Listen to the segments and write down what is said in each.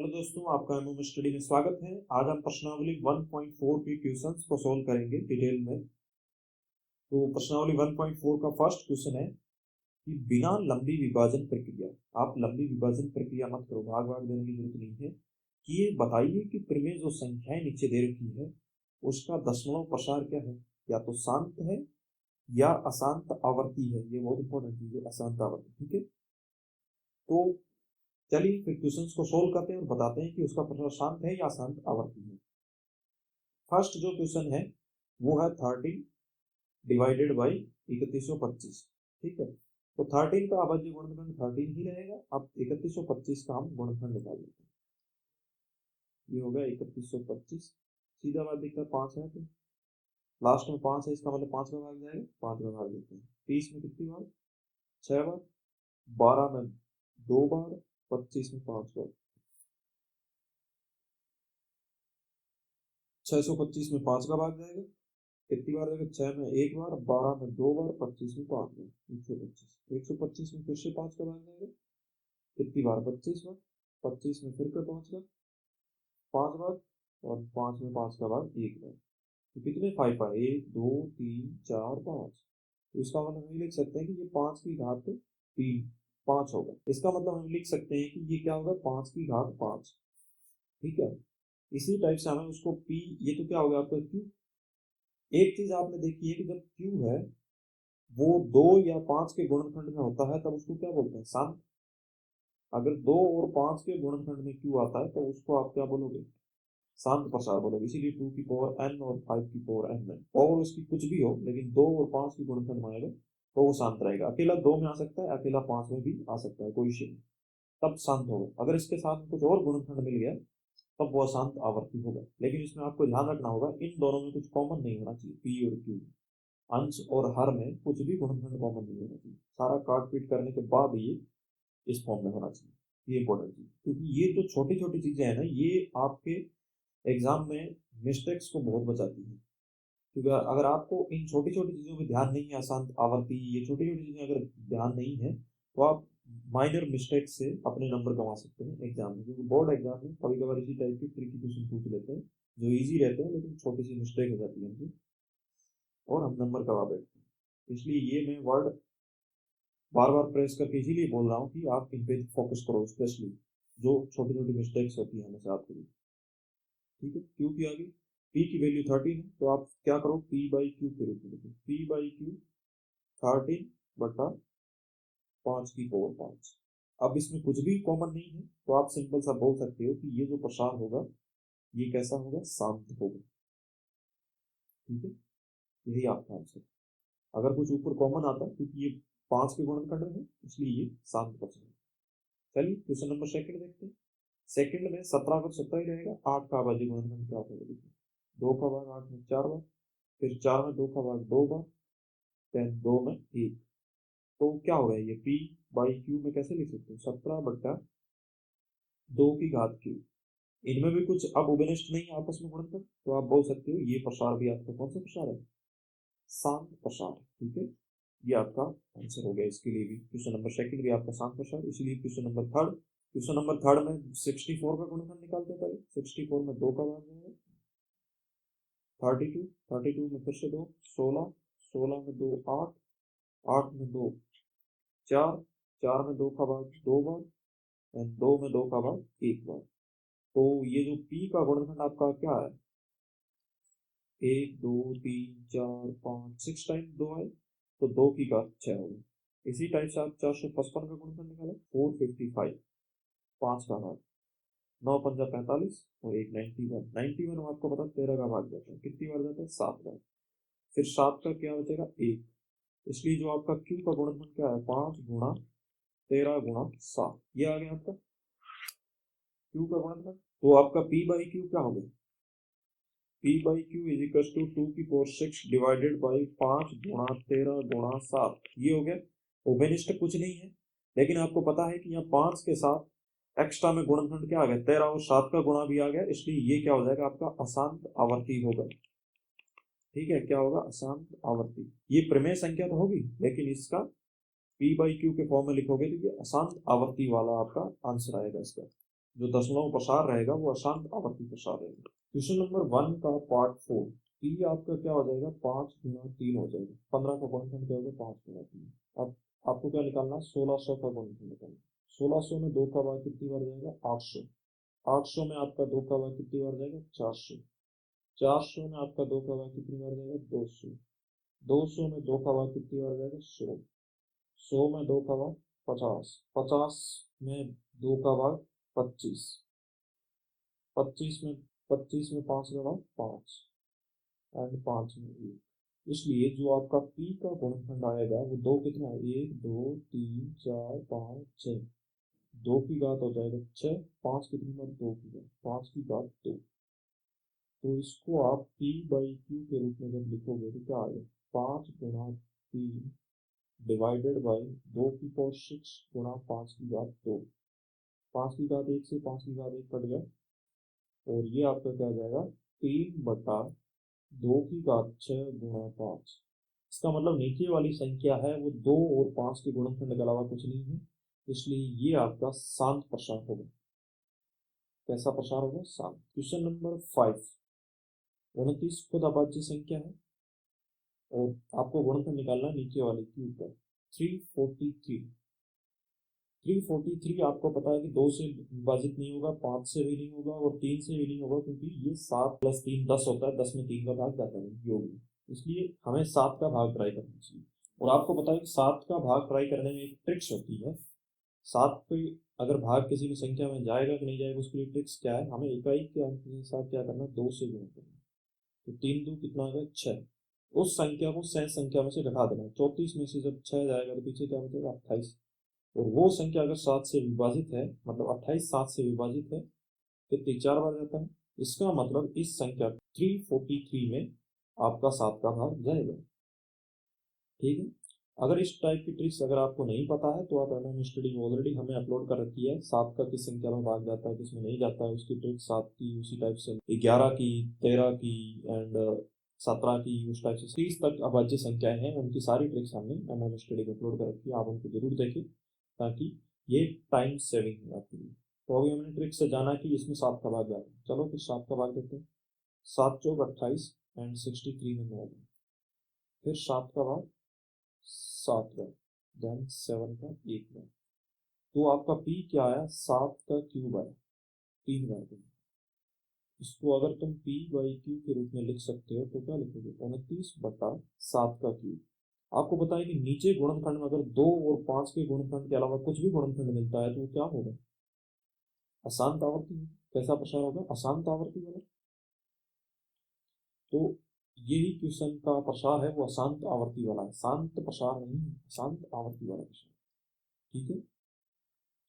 Hello दोस्तों, आपका MM study में स्वागत है। आज हम प्रश्नावली 1.4 के क्वेश्चंस को सॉल्व करेंगे डिटेल में। तो प्रश्नावली 1.4 का फर्स्ट क्वेश्चन है कि बिना लंबी विभाजन प्रक्रिया, आप लंबी विभाजन प्रक्रिया मत करो, भाग भाग देने की जरूरत नहीं है, कि ये बताइए कि प्रमेय जो संख्याएं नीचे दे रखी है उसका दशमलव प्रसार क्या है, या तो शांत है या अशांत आवर्ती है। ये बहुत इंपॉर्टेंट चीज है, अशांत आवर्ती। ठीक है, तो चलिए फिर क्वेश्चंस को सोल्व करते हैं और बताते हैं कि उसका प्रसार शांत है या अशांत आवर्ती है। फर्स्ट जो क्वेश्चन है वो है 13 डिवाइडेड बाई 3125। ठीक है, तो 13 का अभाज्य गुणनखंड 13 ही रहेगा। अब 3125 का हम गुणनखंड निकाल लेते हैं। ये हो गया 3125, सीधा बात दिखता है 5 है, तो लास्ट में 5 है, इसका मतलब 5 का भाग जाएगा, 5 का भाग देते हैं। 30 में कितनी बार? 6 बार। 12 में 2 बार। 25 में 5 बार। 625 में 5 का भाग जाएगा, कितनी बार जाएगा? 6 में 1 बार, 12 में 2 बार, 25 में 5 बार। 125। 125 में फिर से 5 का भाग जाएगा, कितनी बार? 25 बार। 25 में फिर 5 बार, और 5 में 5 का भाग 1 बार। तो कितने 5 आए? 1 2 3 4 5। तो इसका मतलब हम लिख सकते हैं कि ये 5 की घात 3 5 होगा। इसका मतलब हम लिख सकते हैं कि ये क्या होगा? 5 की घात 5। ठीक है, इसी टाइप से हमें उसको p, ये तो क्या होगा आपका q। एक चीज आपने देखी है कि जब q है वो 2 या 5 के गुणनखंड में होता है तब उसको क्या बोलते हैं? शांत। अगर 2 और 5 के गुणनखंड में q आता है तो उसको आप क्या बोलोगे? शांत प्रसार बोलोगे। इसीलिए 2 की पावर n और 5 की पावर n में, और उसकी कुछ भी हो, लेकिन 2 और 5 की गुणनखंड में आएगा तो वो शांत रहेगा। अकेला 2 में आ सकता है, अकेला 5 में भी आ सकता है, कोई इश्यू नहीं, तब शांत होगा। अगर इसके साथ कुछ और गुणनखंड मिल गया तब वो अशांत आवर्ती होगा। लेकिन इसमें आपको ध्यान रखना होगा, इन दोनों में कुछ कॉमन नहीं होना चाहिए। पी और क्यू, अंश और हर में कुछ भी गुणनखंड कॉमन नहीं होना चाहिए। सारा काट पीट करने के बाद ये इस फॉर्म में होना चाहिए। ये इंपॉर्टेंट चीज, क्योंकि ये जो छोटी छोटी चीजें हैं ना, ये आपके एग्जाम में मिस्टेक्स को बहुत बचाती है। क्योंकि अगर आपको इन छोटी छोटी चीजों में ध्यान नहीं है, अशांत आवर्ती, ये छोटी छोटी चीजें अगर ध्यान नहीं है, तो आप माइनर मिस्टेक से अपने नंबर कमा सकते हैं एग्जाम में। क्योंकि बोर्ड एग्जाम में कभी कभार इसी टाइप की ट्रिकी क्वेश्चन पूछ लेते हैं जो इजी रहते हैं, लेकिन छोटी सी मिस्टेक हो जाती है उनकी और हम नंबर कमा बैठते हैं। इसलिए ये मैं वर्ड बार बार प्रेस करके इसीलिए बोल रहा हूँ कि आप इन पे फोकस करो, स्पेशली जो छोटी छोटी मिस्टेक्स होती है हमेशा आपके लिए। ठीक है, क्यू की आगे पी की वैल्यू 13 है, तो आप क्या करो? पी बाई क्यू के रूप में लिखो। पी बाई क्यू 13 बटा 5 की पावर 5। अब इसमें कुछ भी कॉमन नहीं है, तो आप सिंपल सा बोल सकते हो कि ये जो प्रसार होगा ये कैसा होगा? शांत होगा। ठीक है, यही आपका आंसर। अगर कुछ ऊपर कॉमन आता है, क्योंकि ये 5 के गुणनखंड है इसलिए ये शांत प्रसार है। चलिए क्वेश्चन नंबर सेकंड देखते हैं। सेकंड में 17 का 17 ही रहेगा। 8 का अभाज्य गुणनखंड क्या होगा? देखिए, 2 का भाग 8 में 4 बार, फिर 4 में 2 का भाग 2 बार, फिर 2 में 1। तो क्या हो गया? ये p बाई क्यू में कैसे लिख सकते हो? 17 बट्टा 2 की घात क्यू। इनमें भी कुछ अब उभयनिष्ठ नहीं है आपस में गुणनखंड, तो आप बोल सकते हो ये प्रसार भी आपका कौन सा प्रसार है? शांत प्रसार। ठीक है, ये आपका आंसर हो गया। इसके लिए भी क्वेश्चन नंबर सेकंड भी आपका शांत प्रसार। इसलिए क्वेश्चन नंबर थर्ड में 64 का गुणनखंड निकालते हैं। पहले 64 में 2 का भाग जाएगा, 32, 32 में फिर से 2, 16, 16 में 2 8, 8 में 2 4, 4 में 2 का भाग 2 बार, एंड 2 में 2 का भाग 1 बार। तो ये जो p का गुणनखंड आपका क्या है? 1 2 3 4 5, 6 टाइम 2 है, तो 2 की घात 6 होगी। इसी टाइप से आप 455 का गुणनखंड निकालो, 455, 5 का भाग 9 पंजा 45 और 1 91। 91 आपको पता 13 का भाग जाता है, कितनी बार जाता है? 7 बार। फिर 7 का क्या बचेगा? 1। इसलिए जो आपका q का गुणनखंड क्या है? 5 गुणा 13 गुणा 7, ये आ गया आपका q का गुणनखंड। तो आपका p बाई क्यू क्या हो गया? p by Q is equal to 2 की पावर 6 डिवाइडेड बाई 5 गुणा 13 गुणा 7। ये हो गया। उभयनिष्ठ कुछ नहीं है, लेकिन आपको पता है कि यहाँ 5 के साथ एक्स्ट्रा में गुणनखंड क्या आ गया? 13 और 7 का गुणा भी आ गया, इसलिए ये क्या हो जाएगा? आपका अशांत आवर्ती होगा। ठीक है, क्या होगा? अशांत आवर्ती। ये प्रमेय संख्या तो होगी, लेकिन इसका p बाई क्यू के फॉर्म में लिखोगे तो ये अशांत आवर्ती वाला आपका आंसर आएगा इसका। जो दशमलव प्रसार रहेगा वो अशांत आवर्ती प्रसार रहेगा। क्वेश्चन नंबर 1 का पार्ट 4, पी आपका क्या हो जाएगा 5 गुना 3 हो जाएगा। 15 का गुणनखंड क्या होगा 5 गुना 3। अब आपको क्या निकालना है 1600 का गुणनखंड निकालना। 1600 में 2 का भाग कितनी बार जाएगा 800। 800 में आपका 2 का भाग कितनी बार जाएगा 400। 400 में आपका 2 का भाग कितनी बार जाएगा 200। 200 में 2 का भाग कितनी बार जाएगा 100। 100 में 2 का भाग 50। 50 में 2 का भाग 25। 25 में 5 का भाग 5 एंड 5 में 1। इसलिए जो आपका पी का गुणनखंड आएगा वो 2 कितना है 1 2 3 4 5 6। 2 की घात हो जाएगा 6। 5 कितनी बार 2 की घात 5 की घात 2। तो इसको आप पी बाई क्यू के रूप में जब लिखोगे तो क्या आएगा 5 गुणा 3 डिवाइडेड बाई 2 की पावर 6 गुणा 5 की घात 2। 5 की घात 1 से 5 की घात 1 कट गया और ये आपका क्या आ जाएगा 3 बटा 2 की घात 6 गुणा 5। इसका मतलब नीचे वाली संख्या है वो 2 और 5 के गुणनखंड के अलावा कुछ नहीं है, इसलिए ये आपका शांत प्रसार होगा। कैसा प्रसार होगा शांत। क्वेश्चन नंबर 5, 29 खुद अभाज्य संख्या है और आपको गुणनखंड निकालना नीचे वाले क्यू पर। 343 343 आपको पता है कि 2 से विभाजित नहीं होगा, 5 से भी नहीं होगा और 3 से भी नहीं होगा, क्योंकि ये 7 + 3 10 होता है। 10 में 3 का भाग जाता है योग में, इसलिए हमें 7 का भाग ट्राई करना चाहिए। और आपको पता है कि 7 का भाग ट्राई करने में एक ट्रिक्स होती है। 7 पे अगर भाग किसी भी संख्या में जाएगा कि नहीं जाएगा उसके लिए ट्रिक्स क्या है, हमें इकाई के अंक के साथ क्या करना 2 से गुणा करना। तो 3 2 कितना आ गया 6। उस संख्या को शेष संख्या में से घटा देना। 34 में से जब 6 जाएगा तो पीछे क्या बचेगा 28। और वो संख्या अगर 7 से विभाजित है, मतलब 28 7 से विभाजित है, कितनी 4 बार जाता है। इसका मतलब इस संख्या 343 में आपका 7 का भाग जाएगा। ठीक है। अगर इस टाइप की ट्रिक्स अगर आपको नहीं पता है तो आप एमएम स्टडी ऑलरेडी हमें अपलोड कर रखी है। 7 का किस संख्या में भाग जाता है किस में नहीं जाता है उसकी ट्रिक 7 की, उसी टाइप से 11 की, 13 की एंड 17 की, उस टाइप से 30 तक अभाज्य संख्याएं हैं, उनकी सारी ट्रिक्स हमने एमएम स्टडी में अपलोड कर रखी है। आप उनको जरूर देखें ताकि ये टाइम सेविंग है आपके लिए। तो अभी हमने ट्रिक से जाना कि इसमें 7 का भाग जाएगा। चलो फिर 7 का भाग देते हैं। 7 चौक 28 एंड 63 में 9। फिर 7 का भाग 7 बार, देन 7 का 1 बार। तो आपका पी क्या आया 7 का क्यूब आया 3 बार का। इसको अगर तुम पी बाई क्यू के रूप में लिख सकते हो तो क्या लिखोगे 29 बटा 7 का क्यूब। आपको पता है कि नीचे गुणनखंड में अगर 2 और 5 के गुणनखंड के अलावा कुछ भी गुणनखंड मिलता है तो वो क्या होगा अशांत आवर्ती। कैसा प्रसार होगा अशांत आवर्ती वाला। तो यही क्वेश्चन का प्रसार है वो अशांत आवर्ती वाला है, शांत प्रसार नहीं है, अशांत आवर्ती वाला प्रसार। ठीक है।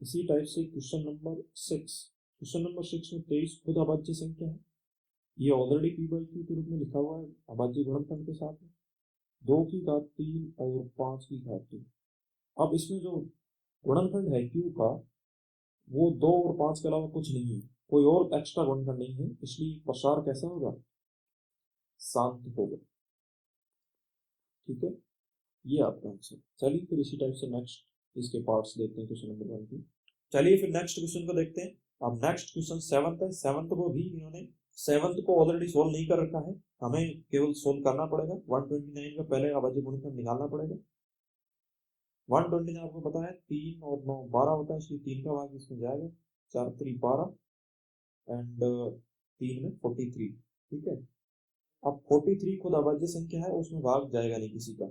इसी टाइप से क्वेश्चन नंबर 6, क्वेश्चन नंबर 6 में 23 खुद अभाज्य संख्या है। ये ऑलरेडी पी बाई क्यू के रूप में लिखा हुआ है अभाज्य गुणनखंड के साथ में। 2 की घात 3 और 5 की घात 2। अब इसमें जो गुणनखंड है क्यू का वो 2 और 5 के अलावा कुछ नहीं है, कोई और एक्स्ट्रा गुणनखंड नहीं है, इसलिए प्रसार कैसा होगा शांत होगा। ठीक है। ये आपका आंसर। चलिए फिर इसी टाइप से नेक्स्ट इसके पार्ट्स देखते हैं क्वेश्चन नंबर 1 की। चलिए फिर नेक्स्ट क्वेश्चन को देखते हैं। अब नेक्स्ट क्वेश्चन 7th है। 7th को भी इन्होंने 7th को ऑलरेडी सोल्व नहीं कर रखा है, हमें केवल सोल्व करना पड़ेगा। 129 का पहले अभाज्य गुणनखंड निकालना पड़ेगा। 129 आपको पता है 3 और 9 12 होता है, इसलिए 3 का भाग इसमें जाएगा। 4 3 12 एंड 3 में 43। ठीक है। अब 43 खुद अभाज्य संख्या है, उसमें भाग जाएगा नहीं किसी का,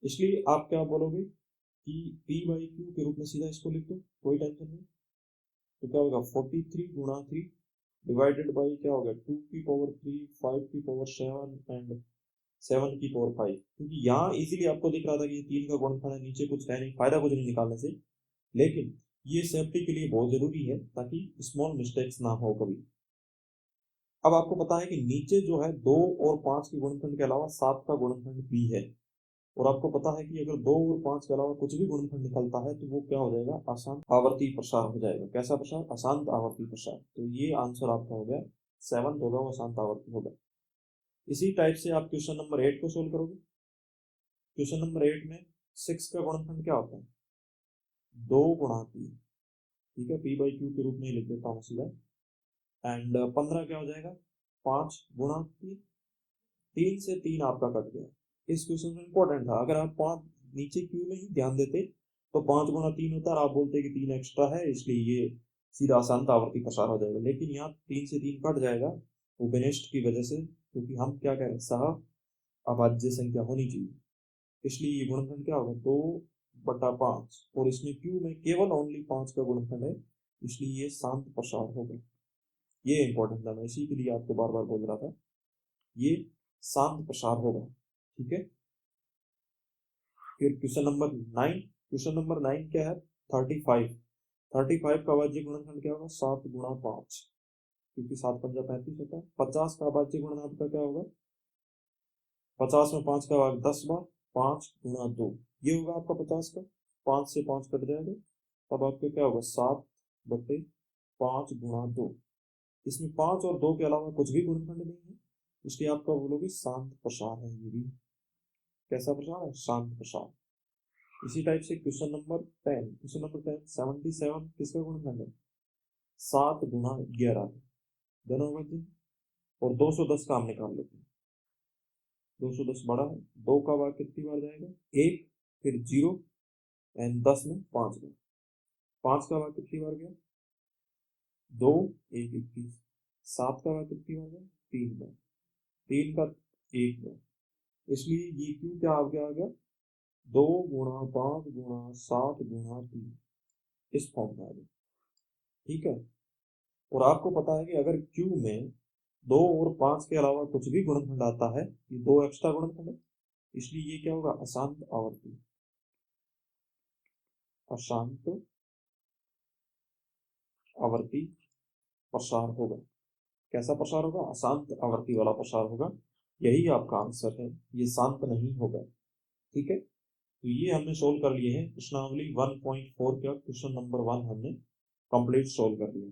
इसलिए आप क्या बोलोगे कि पी बाई क्यू के रूप में सीधा इसको लिख दो, कोई टेंशन नहीं। तो क्या होगा 43 गुणा 3 डिवाइडेड बाई क्या होगा 2 की पावर 3 5 की पावर 7 एंड 7 की पावर 5। क्योंकि यहाँ इजीली आपको दिख रहा था कि ये 3 का गुणनखंड है, नीचे कुछ है नहीं, फायदा कुछ नहीं निकालने से, लेकिन ये सेफ्टी के लिए बहुत जरूरी है ताकि स्मॉल मिस्टेक्स ना हो कभी। अब आपको पता है कि नीचे जो है 2 और 5 के गुणनखंड के अलावा 7 का गुणनखंड भी है, और आपको पता है कि अगर 2 और 5 के अलावा कुछ भी गुणनखंड निकलता है तो वो क्या हो जाएगा अशांत आवर्ती प्रसार हो जाएगा। कैसा प्रसार अशांत आवर्ती प्रसार। तो ये आंसर आपका हो गया 7 होगा, वो अशांत आवर्ती होगा। इसी टाइप से आप क्वेश्चन नंबर 8 को सोल्व करोगे। क्वेश्चन नंबर 8 में 6 का गुणनखंड क्या होता है 2 गुणा 3। ठीक है, पी बाई क्यू के रूप में ही लिख देता हूँ सीधा। एंड 15 क्या हो जाएगा, 5 गुणा 3, 3 से 3 आपका कट गया। इस क्वेश्चन में इंपॉर्टेंट था, अगर आप 5 नीचे क्यू में ही ध्यान देते तो 5 गुणा 3 होता और आप बोलते कि 3 एक्स्ट्रा है इसलिए ये सीधा आसान आवर्ती प्रसार हो जाएगा, लेकिन यहाँ 3 से 3 कट जाएगा उपनिष्ठ की वजह से, क्योंकि हम क्या कह रहे हैं, सह अभाज्य संख्या होनी चाहिए, इसलिए ये गुणनखंड क्या होगा, 2/5, और इसमें क्यू में केवल ओनली 5 का गुणनखंड है, इसलिए ये शांत प्रसार होगा। ये इंपॉर्टेंट था, मैं इसी के लिए आपको बार बार बोल रहा था, ये शांत प्रसार होगा। ठीक है, फिर क्वेश्चन नंबर 9, क्वेश्चन नंबर 9 क्या है, 35, 35 का अभाज्य गुणनखंड क्या होगा, 7 गुणा 5, क्योंकि 7 पंजा 35 होता है। 50 का अभाज्य गुणनखंड का क्या होगा, 50 में 5 का भाग 10 बार, 5 गुणा 2, ये होगा आपका 50 का, 5 से 5 कट जाएगा, तब आपका क्या होगा, 7/5 गुणा 2। इसमें 5 और 2 के अलावा कुछ भी गुणनखंड नहीं है, इसलिए आपका बोलोगे शांत प्रसार है। ये भी कैसा प्रसार है, शांत प्रसार। इसी टाइप से क्वेश्चन नंबर 10, क्वेश्चन नंबर 10, 77 किसका गुणनखंड है, 7 गुणा 11, दोनों बच्चे, और 210 का हम निकाल लेते हैं। 210 बड़ा है, 2 का भाग कितनी बार जाएगा, 1, फिर 0, एंड 10 में 5 बार, 5 का भाग कितनी बार गया, 2, 1, 21, 7 का भाग कितनी बार गया, 3 बार, 3 का 1 बार, इसलिए ये क्यों क्या आ गया 2 गुणा 5 गुणा 7 गुणा 3, इस फॉर्म में आ गया। ठीक है, और आपको पता है कि अगर क्यू में 2 और 5 के अलावा कुछ भी गुणनखंड आता है, ये 2 एक्स्ट्रा गुणनखंड है, इसलिए ये क्या होगा, अशांत आवर्ती, अशांत आवर्ती प्रसार होगा। कैसा प्रसार होगा, अशांत आवर्ती वाला प्रसार होगा, यही आपका आंसर है, ये शांत नहीं होगा। ठीक है, तो ये हमने सोल्व कर लिए हैं प्रश्नावली 1.4 का क्वेश्चन नंबर 1 हमने कंप्लीट सोल्व कर लिया।